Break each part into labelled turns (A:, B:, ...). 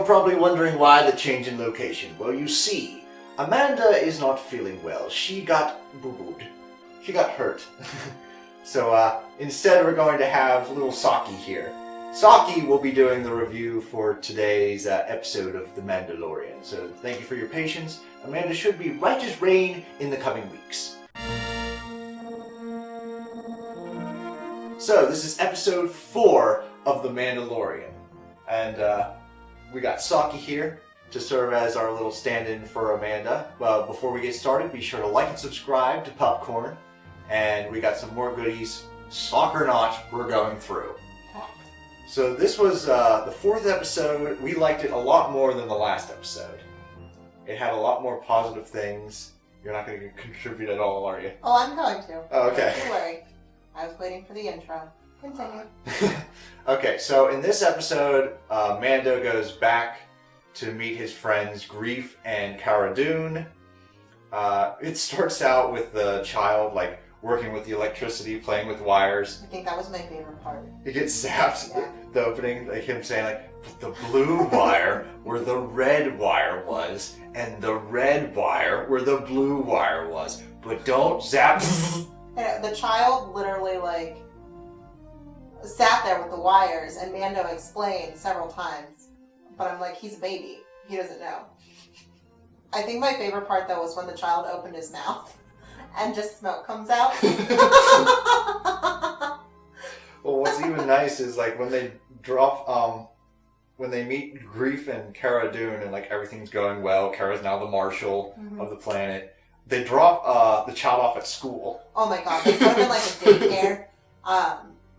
A: you're probably wondering why the change in location. Well, you see, Amanda is not feeling well. She got boo-booed. She got hurt. So instead we're going to have little Socki here. Socki will be doing the review for today's episode of The Mandalorian. So thank you for your patience. Amanda should be right as rain in the coming weeks. So this is episode 4 of The Mandalorian. And we got Socki here to serve as our little stand-in for Amanda. Well, before we get started, be sure to like and subscribe to Pupcorn. And we got some more goodies, sock or not, we're going through. So this was the 4th episode. We liked it a lot more than the last episode. It had a lot more positive things. You're not going to contribute at all, are you?
B: Oh, I'm going to.
A: Oh, okay.
B: Don't worry. I was waiting for the intro. Continue.
A: Okay, so in this episode, Mando goes back to meet his friends Greef and Cara Dune. It starts out with the child, like, working with the electricity, playing with wires.
B: I think that was my favorite part.
A: He gets zapped.
B: Yeah.
A: The opening, like him saying, like, put the blue wire where the red wire was, and the red wire where the blue wire was. But don't zap.
B: And the child literally, like, sat there with the wires, and Mando explained several times. But I'm like, he's a baby. He doesn't know. I think my favorite part, though, was when the child opened his mouth and just smoke comes out.
A: Well, what's even nice is, like, when they drop, when they meet Greef and Cara Dune and, like, everything's going well, Cara's now the marshal of the planet, they drop the child off at school.
B: Oh my god, they put him in, like, a daycare.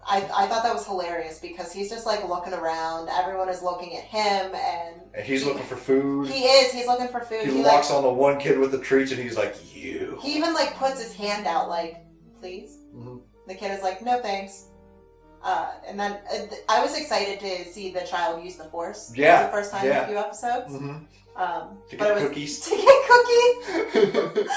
B: I thought that was hilarious because he's just, like, looking around, everyone is looking at him, and
A: he's looking for food.
B: He's looking for food.
A: He walks on the one kid with the treats and he's like, you.
B: He even, like, puts his hand out, like, please?
A: Mm-hmm.
B: The kid is like, no thanks. And then I was excited to see the child use the Force.
A: Yeah.
B: For the first time in a few episodes.
A: Mm-hmm. To
B: get
A: cookies.
B: To get cookies!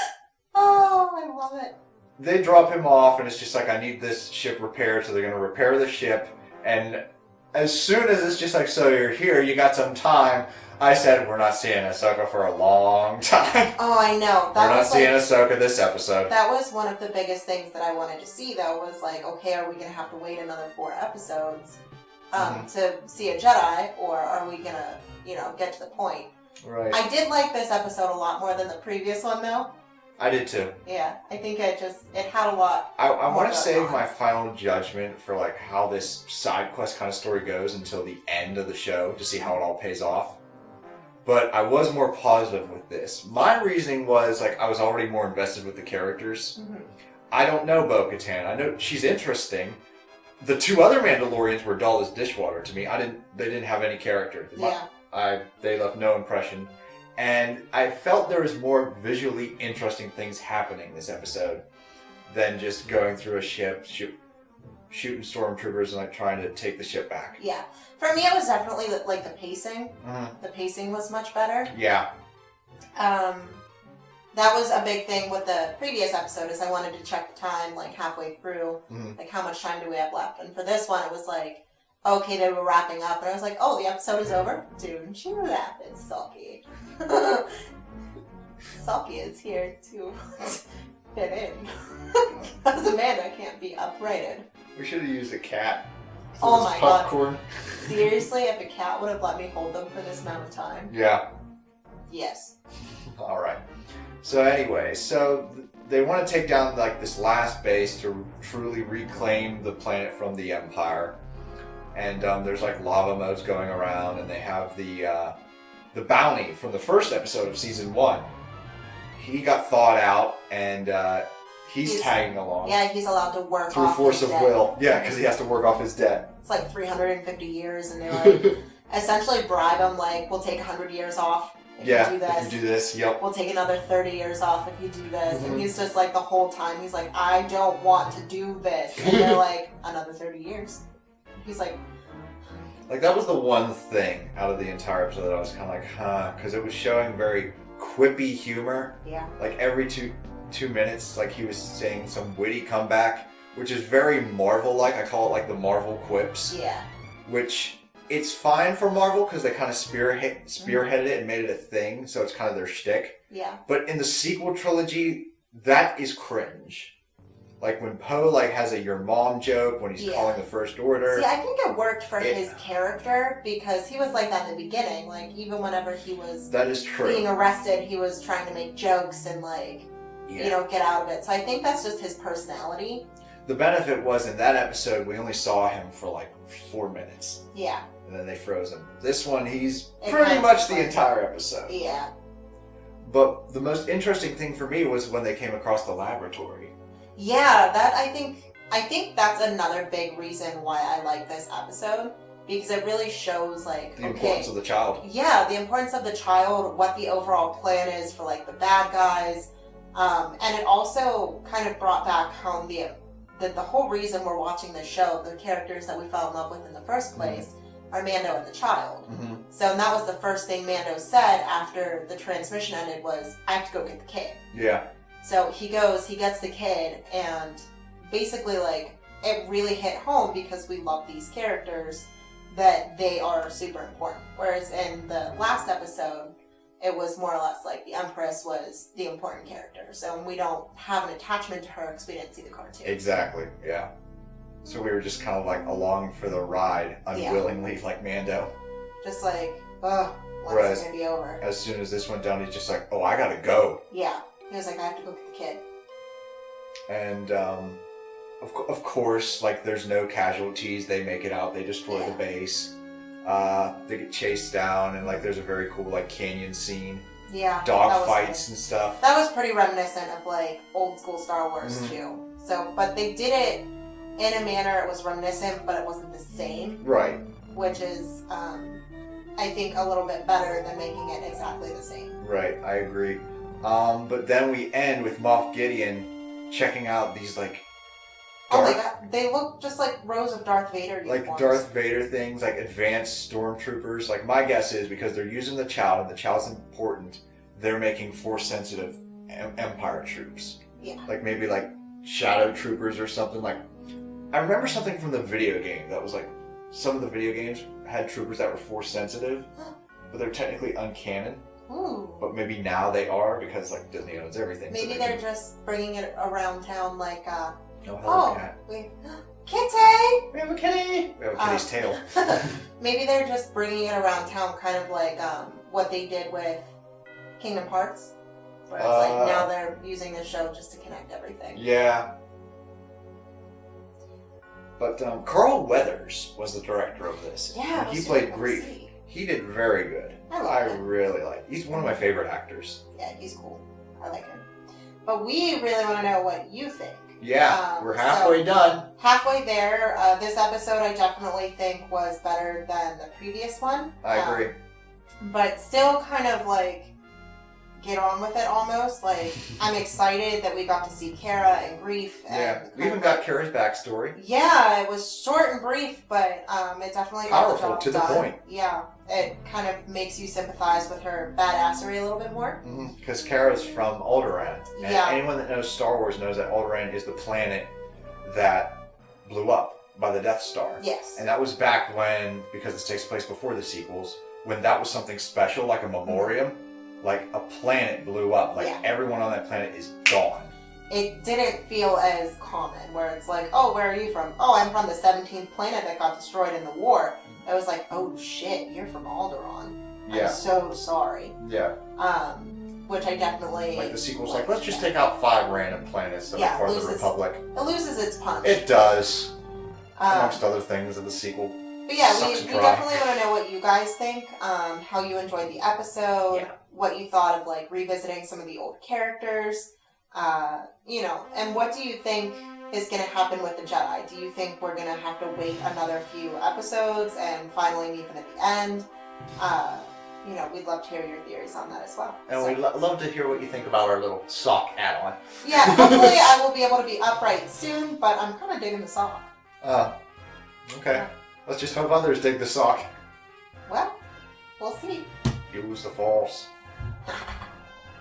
B: Oh, I love it.
A: They drop him off and it's just like, I need this ship repaired, so they're going to repair the ship. And as soon as it's just like, so you're here, you got some time, I said, we're not seeing Ahsoka for a long time.
B: Oh, I know.
A: We're not seeing Ahsoka this episode.
B: That was one of the biggest things that I wanted to see, though, was like, okay, are we going to have to wait another 4 episodes to see a Jedi, or are we going to, get to the point?
A: Right.
B: I did like this episode a lot more than the previous one, though.
A: I did too.
B: Yeah, I think it had a lot.
A: I want to save my final judgment for, like, how this side quest kind of story goes until the end of the show to see how it all pays off. But I was more positive with this. My reasoning was, like, I was already more invested with the characters. Mm-hmm. I don't know Bo-Katan. I know she's interesting. The 2 other Mandalorians were dull as dishwater to me. They didn't have any character.
B: Yeah.
A: They left no impression. And I felt there was more visually interesting things happening this episode than just going through a ship, shooting stormtroopers and, like, trying to take the ship back.
B: Yeah. For me, it was definitely, like, the pacing.
A: Mm-hmm.
B: The pacing was much better.
A: Yeah.
B: That was a big thing with the previous episode, is I wanted to check the time, like, halfway through. Mm-hmm. Like, how much time do we have left? And for this one, it was like, okay, they were wrapping up, and I was like, oh, the episode is over? Dude, she laughed at Socki. Socki is here to fit in. Because Amanda can't be uprighted.
A: We should have used a cat.
B: Oh my
A: Pupcorn.
B: God. Seriously, if a cat would have let me hold them for this amount of time.
A: Yeah.
B: Yes.
A: Alright. So anyway, they want to take down, like, this last base to truly reclaim the planet from the Empire. And there's, like, lava modes going around, and they have the bounty from the first episode of season 1. He got thawed out, and he's tagging along.
B: Yeah, he's allowed to work
A: through
B: off
A: force
B: his
A: of
B: debt.
A: will. Yeah, because he has to work off his debt.
B: It's like 350 years, and they, like, essentially bribe him, like, we'll take 100 years off if you do this.
A: If you do this, yep.
B: We'll take another 30 years off if you do this. Mm-hmm. And he's just like, the whole time, he's like, I don't want to do this. And they're like, another 30 years. He's like...
A: Like, that was the one thing out of the entire episode that I was kind of like, huh, because it was showing very quippy humor.
B: Yeah.
A: Like, every two minutes, like, he was saying some witty comeback, which is very Marvel-like. I call it, like, the Marvel quips.
B: Yeah.
A: Which it's fine for Marvel because they kind of spearheaded it and made it a thing, so it's kind of their shtick.
B: Yeah.
A: But in the sequel trilogy, that is cringe. Like when Poe like has a "your mom" joke when he's calling the First Order.
B: See, I think it worked for his character because he was like that in the beginning. Like even whenever he was
A: that is true.
B: being arrested, he was trying to make jokes and like get out of it. So I think that's just his personality.
A: The benefit was in that episode we only saw him for like 4 minutes.
B: Yeah.
A: And then they froze him. This one he's pretty much the entire episode.
B: Yeah.
A: But the most interesting thing for me was when they came across the laboratory.
B: Yeah, that I think that's another big reason why I like this episode because it really shows like
A: the importance of the child.
B: Yeah, the importance of the child, what the overall plan is for like the bad guys, and it also kind of brought back home the whole reason we're watching this show, the characters that we fell in love with in the first place, are Mando and the child.
A: Mm-hmm.
B: So and that was the first thing Mando said after the transmission ended was, "I have to go get the kid."
A: Yeah.
B: So he goes, he gets the kid, and basically, like, it really hit home because we love these characters, that they are super important. Whereas in the last episode, it was more or less like the Empress was the important character. So we don't have an attachment to her because we didn't see the cartoon.
A: Exactly, yeah. So we were just kind of like along for the ride, unwillingly, like Mando.
B: Just like, oh, when is it going to be over?
A: As soon as this went down, he's just like, oh, I gotta go.
B: Yeah. He was like, I have to go get the kid.
A: And, of course, like, there's no casualties. They make it out. They destroy the base. They get chased down, and, like, there's a very cool, like, canyon scene.
B: Yeah.
A: Dog fights and stuff.
B: That was pretty reminiscent of, like, old school Star Wars, too. So, but they did it in a manner, it was reminiscent, but it wasn't the same.
A: Right.
B: Which is, I think, a little bit better than making it exactly the same.
A: Right, I agree. But then we end with Moff Gideon checking out these, like,
B: oh my god, they look just like rows of Darth Vader uniforms.
A: Like Darth Vader things, like advanced stormtroopers. Like, my guess is because they're using the child, and the child's important, they're making Force-sensitive Empire troops.
B: Yeah.
A: Like, maybe, like, Shadow Troopers or something. Like, I remember something from the video game that was, like, some of the video games had troopers that were Force-sensitive, but they're technically uncanon.
B: Ooh.
A: But maybe now they are because like Disney owns everything.
B: Maybe
A: so
B: they're just bringing it around town like
A: cat.
B: Kitty!
A: We have a kitty! We have a kitty's tail.
B: Maybe they're just bringing it around town kind of like what they did with Kingdom Hearts. Where it's like now they're using the show just to connect everything.
A: Yeah. But Carl Weathers was the director of this.
B: Yeah,
A: he played Grief. He did very good.
B: I
A: really like. He's one of my favorite actors.
B: Yeah, he's cool. I like him. But we really want to know what you think.
A: Yeah, we're halfway done.
B: Halfway there. This episode I definitely think was better than the previous one.
A: I agree.
B: But still kind of like get on with it almost. Like, I'm excited that we got to see Kara and Grief. And
A: we even got Kara's backstory.
B: Yeah, it was short and brief, but it definitely got the job
A: to the
B: done.
A: point.
B: Yeah, it kind of makes you sympathize with her badassery a little bit more.
A: Because Kara's from Alderaan. And
B: yeah.
A: anyone that knows Star Wars knows that Alderaan is the planet that blew up by the Death Star.
B: Yes.
A: And that was back when, because this takes place before the sequels, when that was something special, like a memoriam. Like, a planet blew up. Like, everyone on that planet is gone.
B: It didn't feel as common, where it's like, oh, where are you from? Oh, I'm from the 17th planet that got destroyed in the war. It was like, oh shit, you're from Alderaan.
A: Yeah.
B: I'm so sorry.
A: Yeah.
B: Which I definitely...
A: Like, the sequel's like, let's just take out 5 random planets that are part of the Republic.
B: It loses its punch.
A: It does. Amongst other things in the sequel.
B: But yeah, we definitely want to know what you guys think, how you enjoyed the episode, what you thought of like revisiting some of the old characters, and what do you think is going to happen with the Jedi? Do you think we're going to have to wait another few episodes and finally meet them at the end? We'd love to hear your theories on that as well.
A: And we'd love to hear what you think about our little sock add-on.
B: Yeah, hopefully I will be able to be upright soon, but I'm kind of digging the sock.
A: Okay.
B: Yeah.
A: Let's just hope others dig the sock.
B: Well, we'll see.
A: Use the Force.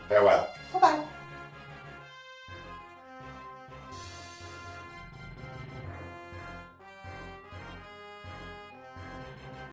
A: Farewell.
B: Bye-bye.